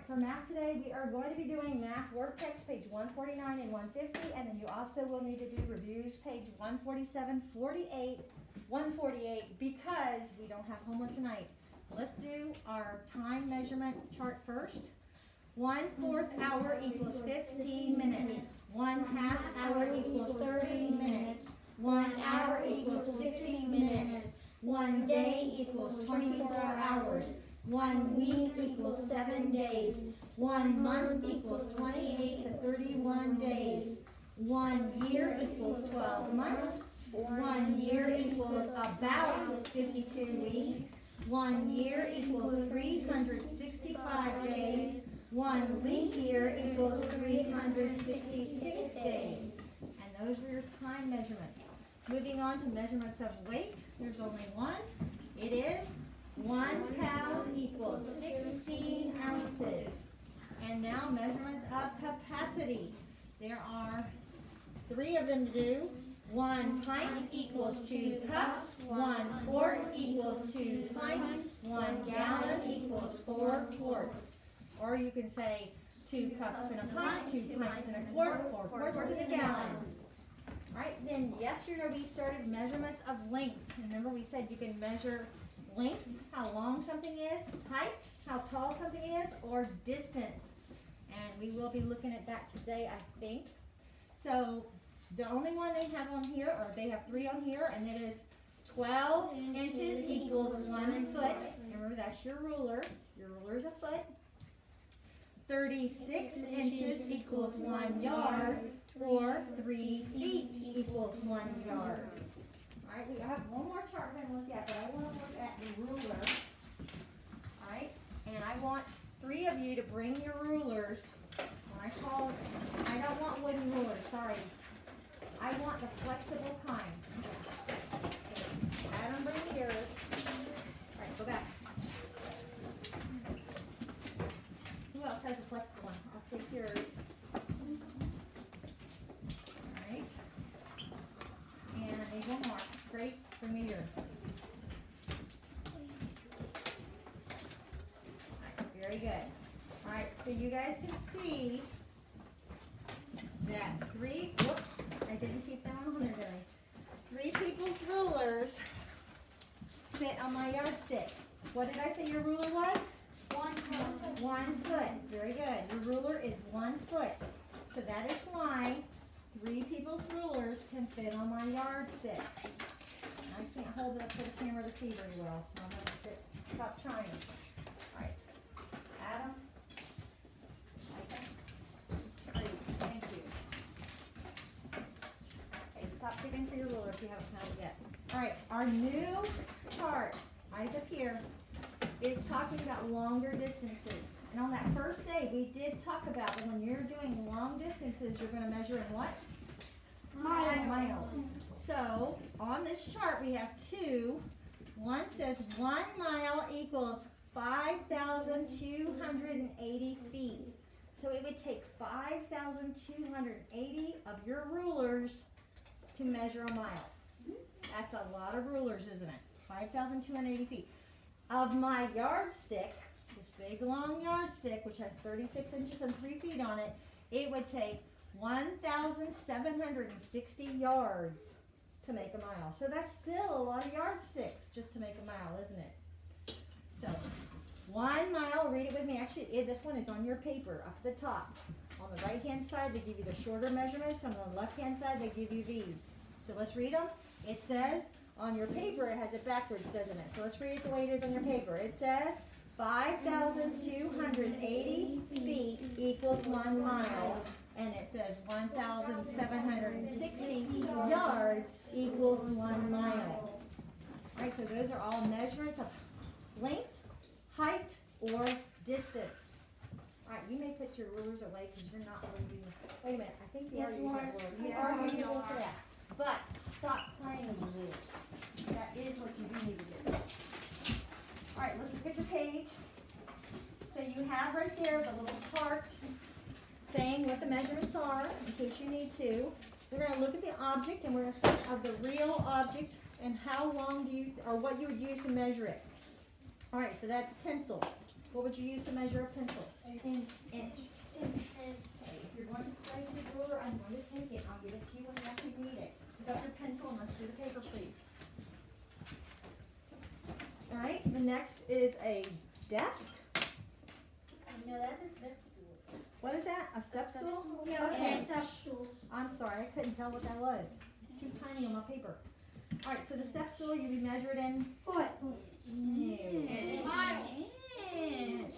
for math today, we are going to be doing math Worktext, page 149 and 150, and then you also will need to do reviews, page 147, 48, 148, because we don't have homework tonight. Let's do our time measurement chart first. 1/4 hour equals 15 minutes. 1/2 hour equals 30 minutes. 1 hour equals 60 minutes. 1 day equals 24 hours. 1 week equals 7 days. 1 month equals 28 to 31 days. 1 year equals 12 months. 1 year equals about 52 weeks. 1 year equals 365 days. 1 leap year equals 366 days. And those were your time measurements. Moving on to measurements of weight, there's only one. It is 1 pound equals 16 ounces. And now measurements of capacity. There are 3 of them to do. 1 pint equals 2 cups. 1 quart equals 2 pints. 1 gallon equals 4 quarts. Or you can say 2 cups in a pint, 2 pints in a quart, 4 quarts in a gallon. Alright, then yesterday we started measurements of length. Remember we said you can measure length, how long something is, height, how tall something is, or distance. And we will be looking at that today, I think. So the only one they have on here, or they have 3 on here, and it is 12 inches equals 1 foot. Remember that's your ruler. Your ruler is a foot. 36 inches equals 1 yard, or 3 feet equals 1 yard. Alright, we have one more chart we're going to look at, but I want to look at the ruler. Alright, and I want 3 of you to bring your rulers. When I don't want wooden rulers, sorry. I want the flexible kind. Adam, bring yours. Alright, go back. Who else has a flexible one? I'll take yours. Alright. And I need one more. Grace, bring me yours. Alright, very good. Alright, so you guys can see that 3, whoops, I didn't keep that on there, did I? 3 people's rulers fit on my yardstick. What did I say your ruler was? 1 foot. 1 foot. Very good. Your ruler is 1 foot. So that is why 3 people's rulers can fit on my yardstick. I can't hold it up for the camera to see very well, so I'm going to stop trying. All right. Adam? Great. Thank you. Okay, stop digging for your ruler if you haven't found it yet. All right, our new chart, eyes up here, is talking about longer distances. And on that first day, we did talk about that when you're doing long distances, you're going to measure in what? Miles. So, on this chart, we have 2. One says 1 mile equals 5,280 feet. So it would take 5,280 of your rulers to measure a mile. That's a lot of rulers, isn't it? 5,280 feet. Of my yardstick, this big long yardstick, which has 36 inches and 3 feet on it, it would take 1,760 yards to make a mile. So that's still a lot of yardsticks just to make a mile, isn't it? So 1 mile, read it with me. Actually, this one is on your paper up at the top. On the right hand side, they give you the shorter measurements. On the left hand side, they give you these. So let's read them. It says, on your paper, it has it backwards, doesn't it? So let's read it the way it is on your paper. It says 5,280 feet equals 1 mile. And it says 1,760 yards equals 1 mile. All right, so those are all measurements of length, height, or distance. All right, you may put your rulers away because you're not really using this. Wait a minute, I think you are using that ruler. You are using a ruler for that. But stop playing with the rulers. That is what you do need to do. All right, let's look at your page. So you have right there the little chart saying what the measurements are, in case you need to. We're going to look at the object, and we're going to think of the real object and how long do you, or what you would use to measure it. All right, so that's a pencil. What would would you use to measure a pencil? Inch. Okay, if you're going to place the ruler, I'm going to take it. I'll give it to you when you actually need it. Pick up your pencil and let's do the paper, please. All right, the next is a desk. No, that's a step stool. What is that? A step stool? Yeah, Okay. a step stool. I'm sorry, I couldn't tell what that was. It's too tiny on my paper. All right, so the step stool, you be measured in Foot. no. Inch.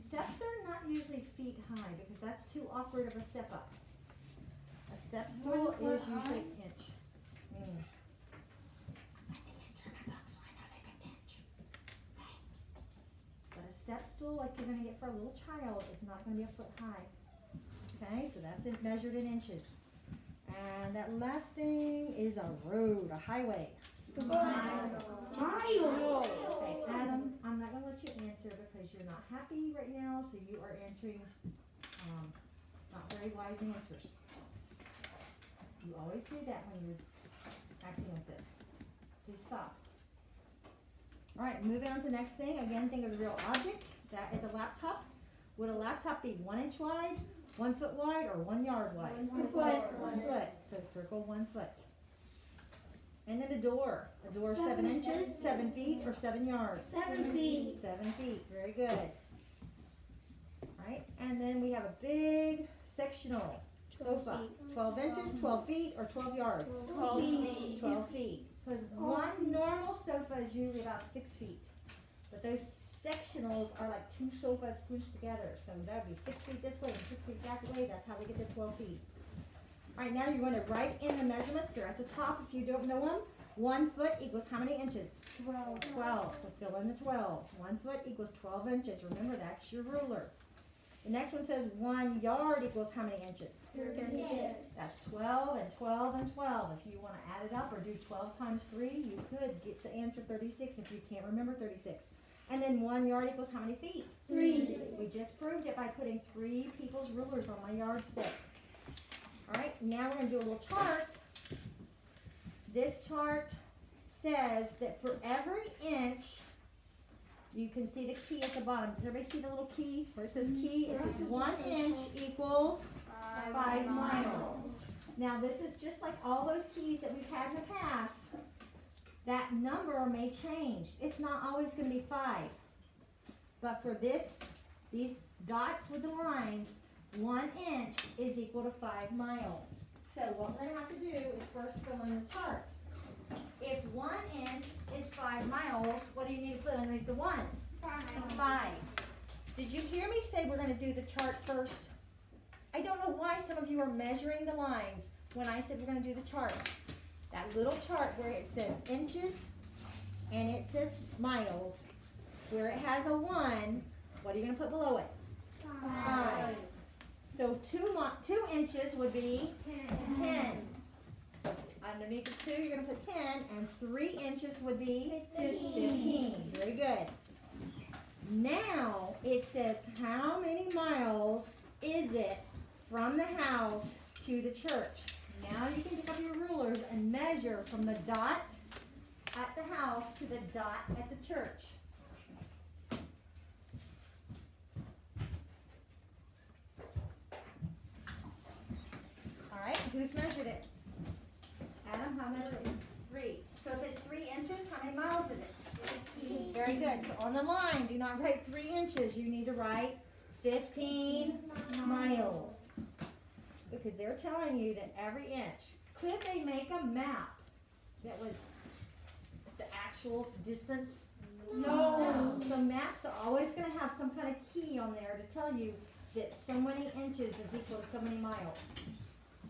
Steps are not usually feet high because that's too awkward of a step up. A step stool is usually an inch. But a step stool, like you're gonna get for a little child, is not gonna be a foot high. Okay, so that's it measured in inches. And that last thing is a road, a highway. Mile. Okay, Adam, I'm not gonna let you answer because you're not happy right now, so you are answering, not very wise answers. You always do that when you're acting like this. Please stop. Alright, moving on to the next thing. Again, think of the real object. That is a laptop. Would a laptop be 1 inch wide, 1 foot wide, or 1 yard wide? 1 foot. 1 foot. So circle 1 foot. And then a door. A door is 7 inches, 7 feet, or 7 yards? 7 feet. 7 feet. Very good. Alright, and then we have a big sectional sofa. 12 inches, 12 feet, or 12 yards? 12 feet. 12 feet. Because one normal sofa is usually about 6 feet. But those sectionals are like 2 sofas squished together. So that would be 6 feet this way and 6 feet that way. That's how we get to 12 feet. Alright, now you're going to write in the measurements. They're at the top if you don't know them. 1 foot equals how many inches? 12. 12. So fill in the 12. 1 foot equals 12 inches. Remember, that's your ruler. The next one says 1 yard equals how many inches? 36. That's 12 and 12 and 12. If you want to add it up or do 12 times 3, you could get the answer 36 if you can't remember 36. And then 1 yard equals how many feet? 3. We just proved it by putting 3 people's rulers on my yardstick. Alright, now we're going to do a little chart. This chart says that for every inch, you can see the key at the bottom. Does everybody see the little key where it says key? It says 1 inch equals 5 miles. Now this is just like all those keys that we've had in the past. That number may change. It's not always going to be 5. But for this, these dots with the lines, 1 inch is equal to 5 miles. So what we're going to have to do is first fill in the chart. If 1 inch is 5 miles, what do you need to put underneath the 1? 5. Did you hear me say we're going to do the chart first? I don't know why some of you are measuring the lines when I said we're going to do the chart. That little chart where it says inches and it says miles, where it has a 1, what are you going to put below it? 5. So 2 inches would be 10. Underneath the 2, you're going to put 10, and 3 inches would be 15. Very good. Now it says how many miles is it from the house to the church. Now you can pick up your rulers and measure from the dot at the house to the dot at the church. Alright, who's measured it? Adam, how much? 3. So if it's 3 inches, how many miles is it? 15. Very good. So on the line, do not write 3 inches. You need to write 15 miles. Because they're telling you that every inch. Could they make a map that was the actual distance? No. So maps are always going to have some kind of key on there to tell you that so many inches is equal to so many miles.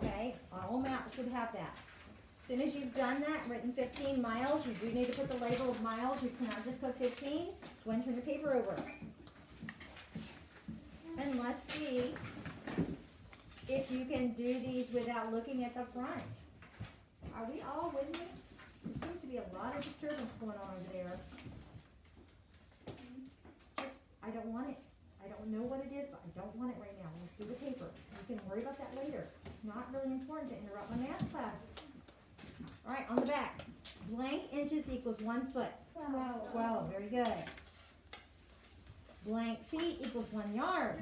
Okay? All maps should have that. As soon as you've done that, written 15 miles, you do need to put the label of miles. You cannot just put 15. Go and turn the paper over. And let's see if you can do these without looking at the front. Are we all with me? There seems to be a lot of disturbance going on over there. I don't want it. I don't know what it is, but I don't want it right now. Let's do the paper. You can worry about that later. It's not really important to interrupt my math class. All right, on the back. Blank inches equals 1 foot. 12. Very good. Blank feet equals 1 yard.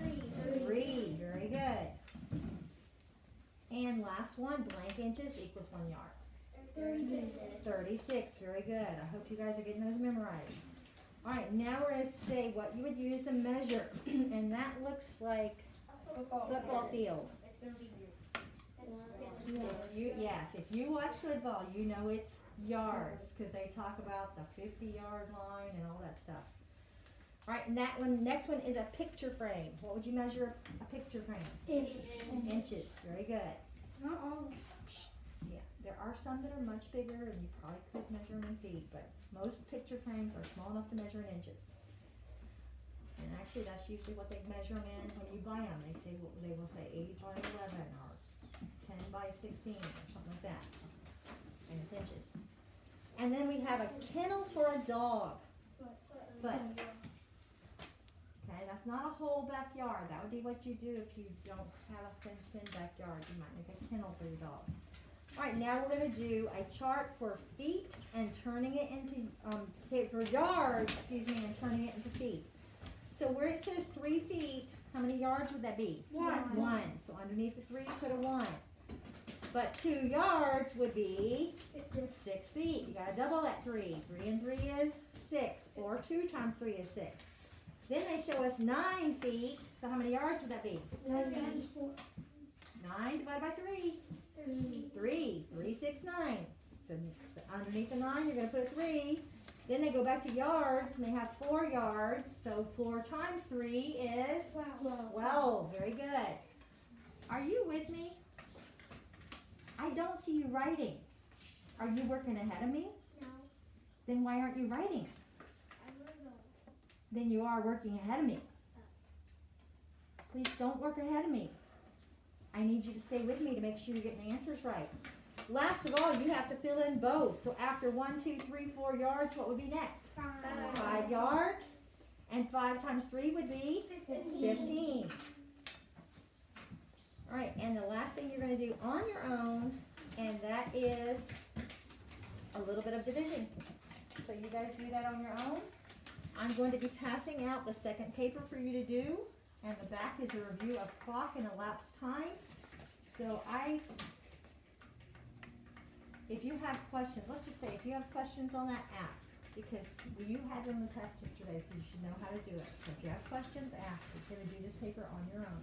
3, very good. And last one, blank inches equals 1 yard. 36, very good. I hope you guys are getting those memorized. All right, now we're going to say what you would use to measure, and that looks like football field. If you watch football, you know it's yards, because they talk about the 50-yard line and all that stuff. All right, and that one, next one is a picture frame. What would you measure a picture frame? Inches, very good. Not all. Yeah, there are some that are much bigger, and you probably could measure them in feet, but most picture frames are small enough to measure in inches. And actually, that's usually what they measure them in when you buy them. They will say 8 by 11 or 10 by 16 or something like that. And it's inches. And then we have a kennel for a dog. Foot. Okay, that's not a whole backyard. That would be what you do if you don't have a fenced-in backyard. You might make a kennel for your dog. All right, now we're going to do a chart for feet and turning it into, for yards, and turning it into feet. So where it says 3 feet, how many yards would that be? 1. 1. So underneath the 3, put a 1. But 2 yards would be 6 feet. You got to double that 3. 3 and 3 is 6. Or 2 times 3 is 6. Then they show us 9 feet. So how many yards would that be? 9 divided by 3. 3. 3, 6, 9. So underneath the 9, you're going to put a 3. Then they go back to yards, and they have 4 yards. So 4 times 3 is 12. Very good. Are you with me? I don't see you writing. Are you working ahead of me? No. Then why aren't you writing? I don't know. Then you are working ahead of me. Please don't work ahead of me. I need you to stay with me to make sure you're getting the answers right. Last of all, you have to fill in both. So after 1, 2, 3, 4 yards, what would be next? 5 yards. And 5 times 3 would be 15. All right, and the last thing you're going to do on your own, and that is a little bit of division. So you guys do that on your own. I'm going to be passing out the second paper for you to do, and the back is a review of clock and elapsed time. So if you have questions, let's just say if you have questions on that, ask. Because you had it on the test yesterday, so you should know how to do it. So if you have questions, ask. You're going to do this paper on your own.